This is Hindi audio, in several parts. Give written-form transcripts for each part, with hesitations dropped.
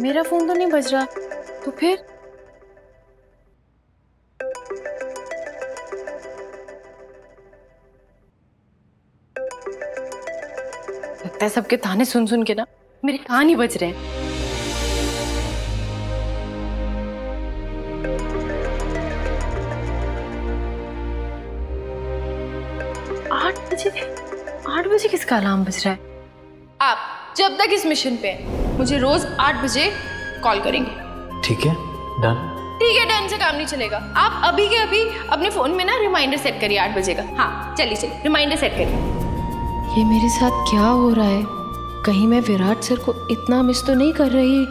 मेरा फोन तो नहीं बज रहा, तो फिर लगता है सबके ताने सुन सुन के ना मेरे कान ही बज रहे हैं। 8 बजे किसका अलार्म बज रहा है? आप जब तक इस मिशन पे हैं, मुझे रोज 8 बजे कॉल करेंगे। ठीक है, डन। ठीक है, डन से काम नहीं चलेगा। आप अभी के अभी अपने फोन में ना रिमाइंडर सेट करिए 8 बजे का। हाँ चलिए रिमाइंडर सेट करिए। ये मेरे साथ क्या हो रहा है? कहीं मैं विराट सर को इतना मिस तो नहीं कर रही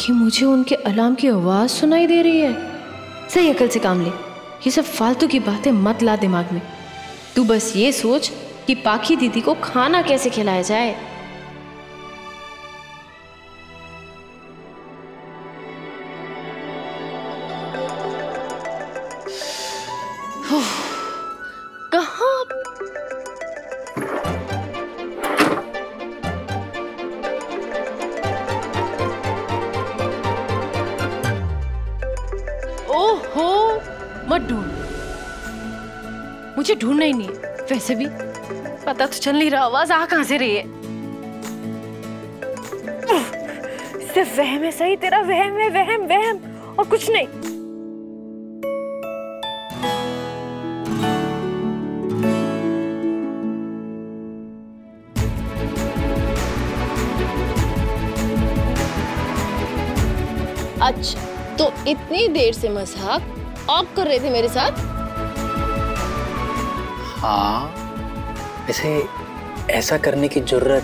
कि मुझे उनके अलार्म की आवाज सुनाई दे रही है? सही अकल से काम ले, ये सब फालतू की बातें मत ला दिमाग में। तू बस ये सोच कि पाखी दीदी को खाना कैसे खिलाया जाए। कहाँ? ओहो, मत ढूंढ, मुझे ढूंढना ही नहीं है। वैसे भी पता तो चल नहीं रहा आवाज आ कहां से रही है। सिर्फ वहम है, सही तेरा वहम है, वहम वहम और कुछ नहीं। अच्छा, तो इतनी देर से मजाक आप कर रहे थे मेरे साथ? हाँ, वैसे ऐसा करने की जरूरत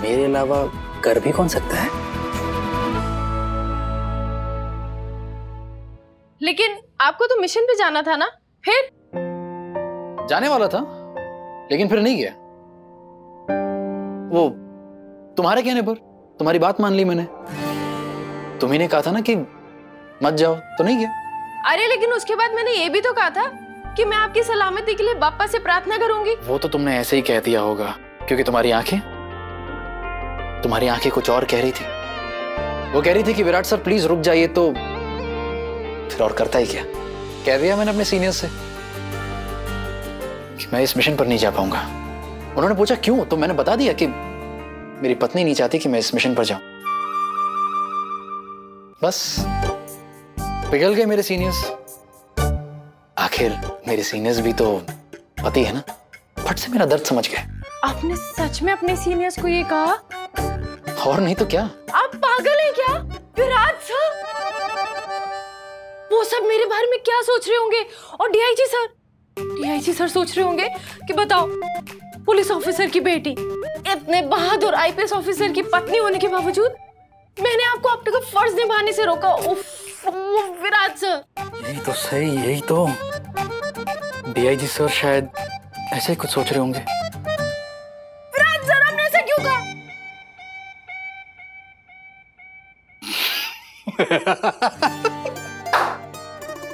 मेरे अलावा कर भी कौन सकता है? लेकिन आपको तो मिशन पे जाना था ना? फिर जाने वाला था, लेकिन फिर नहीं गया। वो तुम्हारे कहने पर तुम्हारी बात मान ली मैंने। तुम्ही ने कहा था ना कि मत जाओ, तो नहीं गया। अरे लेकिन उसके बाद मैंने ये भी तो कहा था कि मैं आपकी सलामती के लिए बापा से प्रार्थना करूंगी। वो तो तुमने ऐसे ही कह दिया होगा, क्योंकि तुम्हारी आंखें कुछ और कह रही थी। वो कह रही थी कि विराट सर प्लीज रुक जाइए, तो फिर और करता ही क्या, कह दिया मैंने अपने सीनियर से कि मैं इस मिशन पर नहीं जा पाऊंगा। उन्होंने पूछा क्यों, तो मैंने बता दिया कि मेरी पत्नी नहीं चाहती कि मैं इस मिशन पर जाऊं। बस पिघल गए मेरे सीनियर्स। आखिर मेरे सीनियर्स भी तो पति है ना, फट से मेरा दर्द समझ गए। आपने सच में अपने सीनियर्स को ये कहा? और नहीं तो क्या। आप पागल हैं क्या? विराट सर, वो सब मेरे बारे में क्या सोच रहे होंगे? और डीआईजी सर सोच रहे होंगे कि बताओ, पुलिस ऑफिसर की बेटी, इतने बहादुर आईपीएस ऑफिसर की पत्नी होने के बावजूद मैंने आपको अपने का फर्ज निभाने से रोका। उफ, विराट सर। यही तो सही, यही तो। डीआईजी सर शायद ऐसे ही कुछ सोच रहे होंगे। विराट सर, आपने ऐसा क्यों कहा?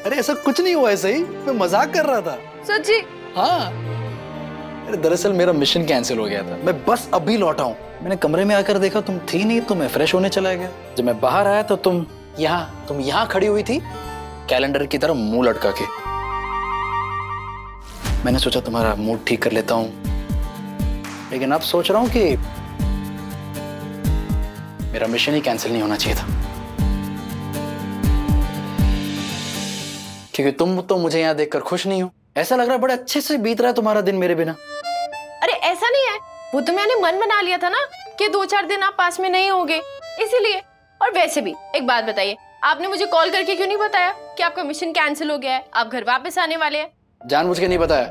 अरे ऐसा कुछ नहीं हुआ, ऐसे ही मैं मजाक कर रहा था। सच्ची? हाँ, अरे दरअसल मेरा मिशन कैंसिल हो गया था। मैं बस अभी लौटा हूँ। मैंने कमरे में आकर देखा तुम थी नहीं, तो मैं फ्रेश होने चला गया। जब मैं बाहर आया तो तुम यहाँ खड़ी हुई थी, कैलेंडर की तरह मुंह लटका के। मैंने सोचा तुम्हारा मूड ठीक कर लेता हूँ, लेकिन अब सोच रहा हूँ कि मेरा मिशन ही कैंसिल नहीं होना चाहिए था, क्योंकि तुम तो मुझे यहाँ देखकर खुश नहीं हो। ऐसा लग रहा है बड़े अच्छे से बीत रहा है तुम्हारा दिन मेरे बिना। अरे ऐसा नहीं है, वो तो मैंने मन बना लिया था ना कि 2-4 दिन आप पास में नहीं होंगे, इसीलिए। और वैसे भी एक बात बताइए, आपने मुझे कॉल करके क्यों नहीं बताया कि आपका मिशन कैंसिल हो गया है, आप घर वापस आने वाले हैं? जानबूझ के नहीं बताया,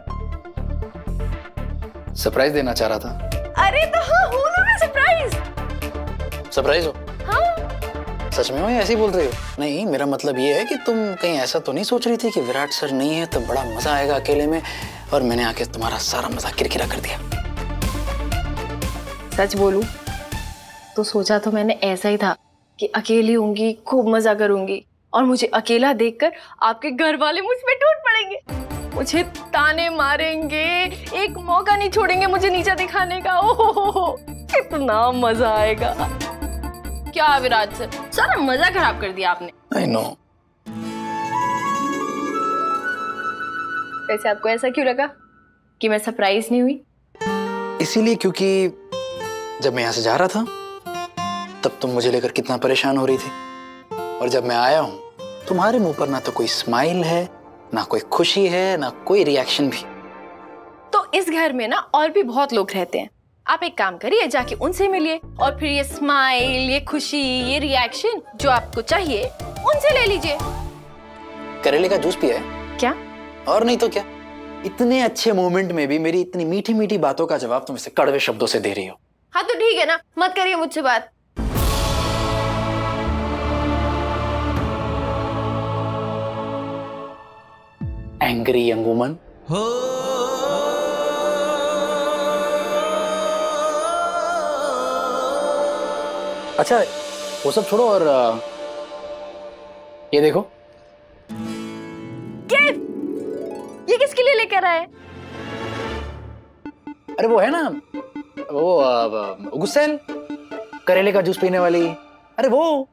सरप्राइज देना चाह रहा था। अरे तो हाँ, हूँ ना मैं सरप्राइज। सरप्राइज हो? हाँ। सच में हो या ऐसे ही बोल रही हो? नहीं, मेरा मतलब ये है कि तुम कहीं ऐसा तो नहीं सोच रही थी कि विराट सर नहीं है तो बड़ा मजा आएगा अकेले में, और मैंने आके तुम्हारा सारा मजा किरकिरा कर दिया। सच बोलूं तो सोचा तो मैंने ऐसा ही था कि अकेली होंगी, खूब मजा करूंगी, और मुझे अकेला देखकर आपके घर वाले मुझ पे टूट पड़ेंगे, मुझे ताने मारेंगे, एक मौका नहीं छोड़ेंगे मुझे नीचा दिखाने का। ओहो, कितना मजा आएगा। क्या विराट सर, सारा मजा खराब कर दिया आपने। I know. वैसे आपको ऐसा क्यों लगा कि मैं सरप्राइज नहीं हुई? इसीलिए क्योंकि जब मैं यहाँ से जा रहा था तब तुम मुझे लेकर कितना परेशान हो रही थी, और जब मैं आया हूँ तुम्हारे मुंह पर ना तो कोई स्माइल है, ना कोई खुशी है, ना कोई रिएक्शन भी। तो इस घर में ना और भी बहुत लोग रहते हैं, आप एक काम करिए, जाके उनसे मिलिए और फिर ये स्माइल, ये खुशी, ये रिएक्शन जो आपको चाहिए उनसे ले लीजिए। करेले का जूस पिया है क्या? और नहीं तो क्या, इतने अच्छे मोमेंट में भी मेरी इतनी मीठी मीठी बातों का जवाब तुम इसे कड़वे शब्दों से दे रही हो। हाँ तो ठीक है ना, मत करिए मुझसे बात। Angry young woman. अच्छा वो सब छोड़ो और ये देखो। ये किसके लिए लेकर आए? अरे वो है ना, वो गुस्सेल, करेले का जूस पीने वाली। अरे वो,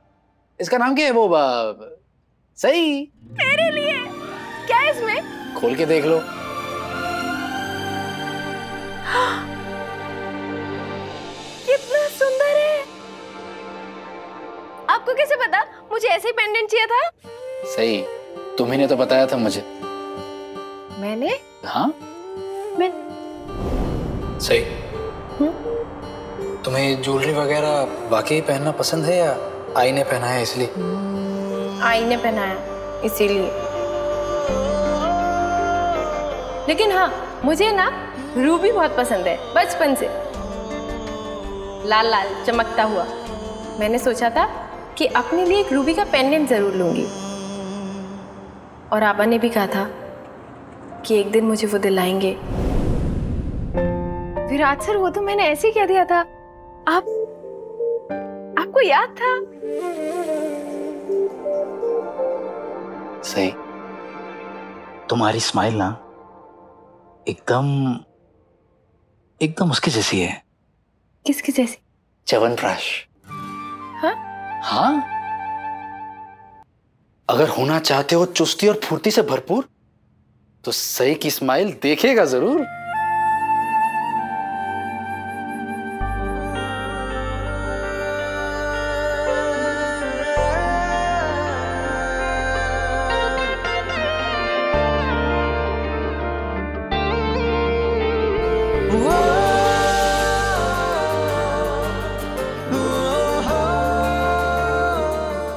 इसका नाम क्या है? वो सही। मेरे लिए? क्या है इसमें? खोल के देख लो। कितना सुंदर है। आपको कैसे पता मुझे ऐसे ही पेंडेंट चाहिए था? सही, तुम्ही ने तो बताया था मुझे। मैंने? हाँ मैं सही। तुम्हें ज्वेलरी वगैरह वाकई पहनना पसंद है या आई ने पहनाया इसलिए? आई ने पहनाया इसीलिए। लेकिन हाँ, मुझे ना रूबी बहुत पसंद है बचपन से, लाल लाल चमकता हुआ। मैंने सोचा था कि अपने लिए एक रूबी का पेंडेंट जरूर लूंगी, और आबा ने भी कहा था कि एक दिन मुझे वो दिलाएंगे। विराट सर, वो तो मैंने ऐसे ही कह दिया था। आपको याद था? सही, तुम्हारी स्माइल ना एकदम उसके जैसी है। किसकी जैसी? च्यवनप्राश। हाँ? हाँ, अगर होना चाहते हो चुस्ती और फुर्ती से भरपूर तो सही की स्माइल देखेगा जरूर।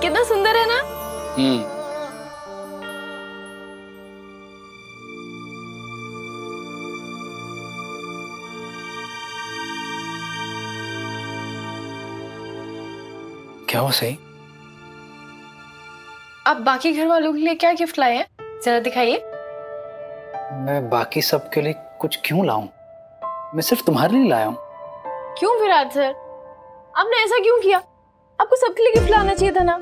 कितना सुंदर है ना? क्या हो सही? आप बाकी घर वालों के लिए क्या गिफ्ट लाए हैं, जरा दिखाइए। मैं बाकी सबके लिए कुछ क्यों लाऊं? मैं सिर्फ तुम्हारे लिए लाया हूं। क्यों विराट सर, आपने ऐसा क्यों किया? आपको सबके लिए गिफ्ट लाना चाहिए था ना।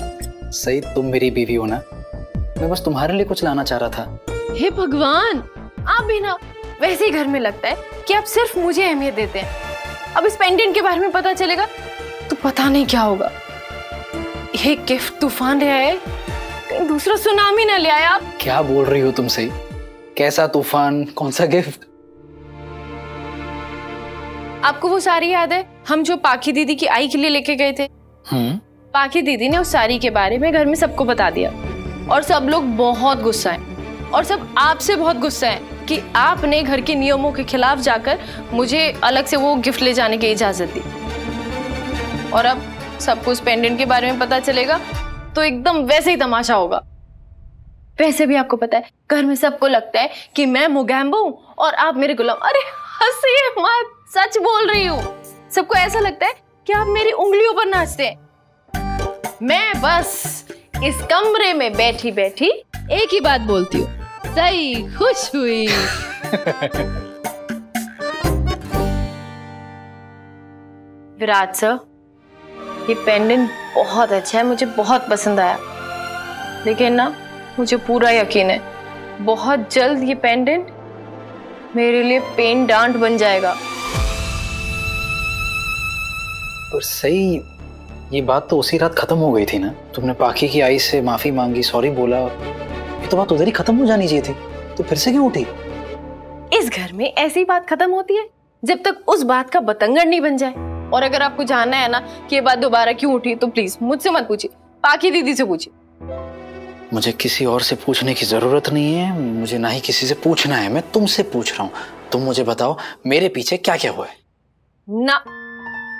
सही, तुम मेरी बीवी हो ना, मैं बस तुम्हारे लिए कुछ लाना चाह रहा था। हे भगवान, आप भी ना वैसे ही घर में लगता है कि आप सिर्फ मुझे अहमियत देते हैं। अब इस पेंडेंट के बारे में पता चलेगा तो पता नहीं क्या होगा। ये गिफ्ट तूफान ले आए, कहीं दूसरा सुनामी ना ले आए। आप क्या बोल रही हो तुम सही? कैसा तूफान, कौन सा गिफ्ट? आपको वो साड़ी याद है हम जो पाखी दीदी की आई के लिए लेके गए थे? पाखी दीदी ने उस साड़ी के बारे में घर में सबको बता दिया, और सब लोग बहुत गुस्सा हैं, और सब आपसे बहुत गुस्सा हैं कि आपने घर के नियमों के खिलाफ जाकर मुझे अलग से वो गिफ्ट ले जाने की इजाजत दी। और अब सबको उस पेंडेंट के बारे में पता चलेगा तो एकदम वैसे ही तमाशा होगा। वैसे भी आपको पता है घर में सबको लगता है कि मैं मोगैम्बो हूं और आप मेरे गुलाम। अरे हंसिए मत, सच बोल रही हूँ। सबको ऐसा लगता है कि आप मेरी उंगलियों पर नाचते हैं। मैं बस इस कमरे में बैठी बैठी एक ही बात बोलती हूँ, सही खुश हुई। विराट सर, ये पेंडेंट बहुत अच्छा है, मुझे बहुत पसंद आया। लेकिन ना मुझे पूरा यकीन है बहुत जल्द ये पेंडेंट मेरे लिए पेन डांट बन जाएगा। और सही, ये बात तो उसी रात खत्म हो गई थी ना। तुमने पाखी की आई से माफी मांगी, सॉरी बोला, ये तो बात उधर ही खत्म हो जानी चाहिए थी। तो फिर से क्यों उठी? इस घर में ऐसी बात खत्म होती है जब तक उस बात का बतंगड़ नहीं बन जाए। और अगर आपको जानना है ना कि ये बात दोबारा क्यों उठी, तो प्लीज मुझसे मत पूछिए, पाखी दीदी से पूछिए। मुझे किसी और से पूछने की जरूरत नहीं है, मुझे ना ही किसी से पूछना है, मैं तुमसे पूछ रहा हूँ। तुम मुझे बताओ मेरे पीछे क्या क्या हुआ है। ना,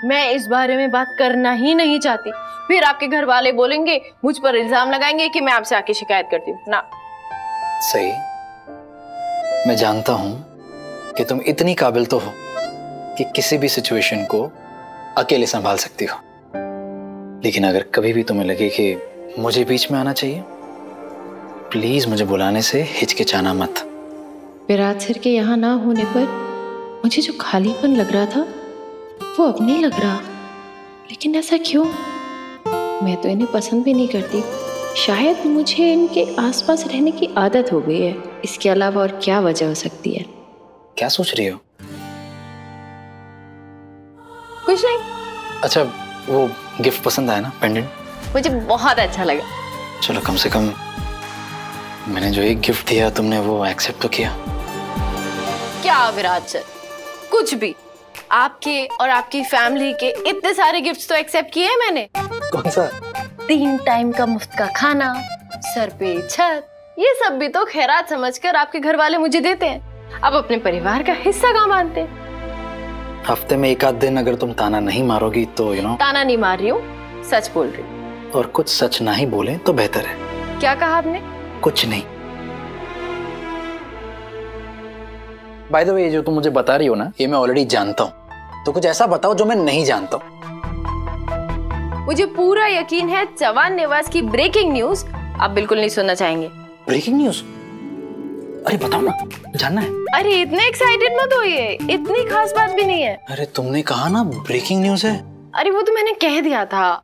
मैं इस बारे में बात करना ही नहीं चाहती। फिर आपके घर वाले बोलेंगे, मुझ पर इल्जाम लगाएंगे कि मैं आपसे आके शिकायत करती हूँ ना। सही, मैं जानता हूं कि तुम इतनी काबिल तो हो कि किसी भी सिचुएशन को अकेले संभाल सकती हो, लेकिन अगर कभी भी तुम्हें लगे कि मुझे बीच में आना चाहिए, प्लीज मुझे बुलाने से हिचकिचाना मत। विराट सर के यहाँ ना होने पर मुझे जो खालीपन लग रहा था वो अब नहीं लग रहा। लेकिन ऐसा क्यों? मैं तो इन्हें पसंद भी नहीं करती, शायद मुझे इनके आसपास रहने की आदत हो गई है। इसके अलावा और क्या वजह हो सकती है? क्या सोच रही हो? कुछ नहीं। अच्छा, वो गिफ्ट पसंद आया ना, पेंडेंट? मुझे बहुत अच्छा लगा। चलो, कम से कम मैंने जो एक गिफ्ट दिया तुमने वो एक्सेप्ट तो किया। क्या विराट सर, कुछ भी। आपके और आपकी फैमिली के इतने सारे गिफ्ट्स तो एक्सेप्ट किए हैं मैंने। कौन सा? 3 टाइम का मुफ्त का खाना, सर पे छत, ये सब भी तो खैरात समझकर आपके घर वाले मुझे देते हैं। अब अपने परिवार का हिस्सा कहाँ मानते हैं? हफ्ते में 1 आध दिन अगर तुम ताना नहीं मारोगी तो ताना नहीं मार रही हूँ, सच बोल रही हूँ। और कुछ सच ना ही बोले तो बेहतर है। क्या कहा आपने? कुछ नहीं। बाय द वे, जो तुम मुझे बता रही हो ना, ये मैं ऑलरेडी जानता हूँ। तो कुछ ऐसा बताओ जो मैं नहीं जानता हूँ। मुझे पूरा यकीन है जवान नेवाज की ब्रेकिंग न्यूज आप बिल्कुल नहीं सुनना चाहेंगे। Breaking news? अरे बताओ ना, जानना है। अरे इतने एक्साइटेड मत होइए, इतनी खास बात भी नहीं है। अरे तुमने कहा ना ब्रेकिंग न्यूज है। अरे वो तो मैंने कह दिया था।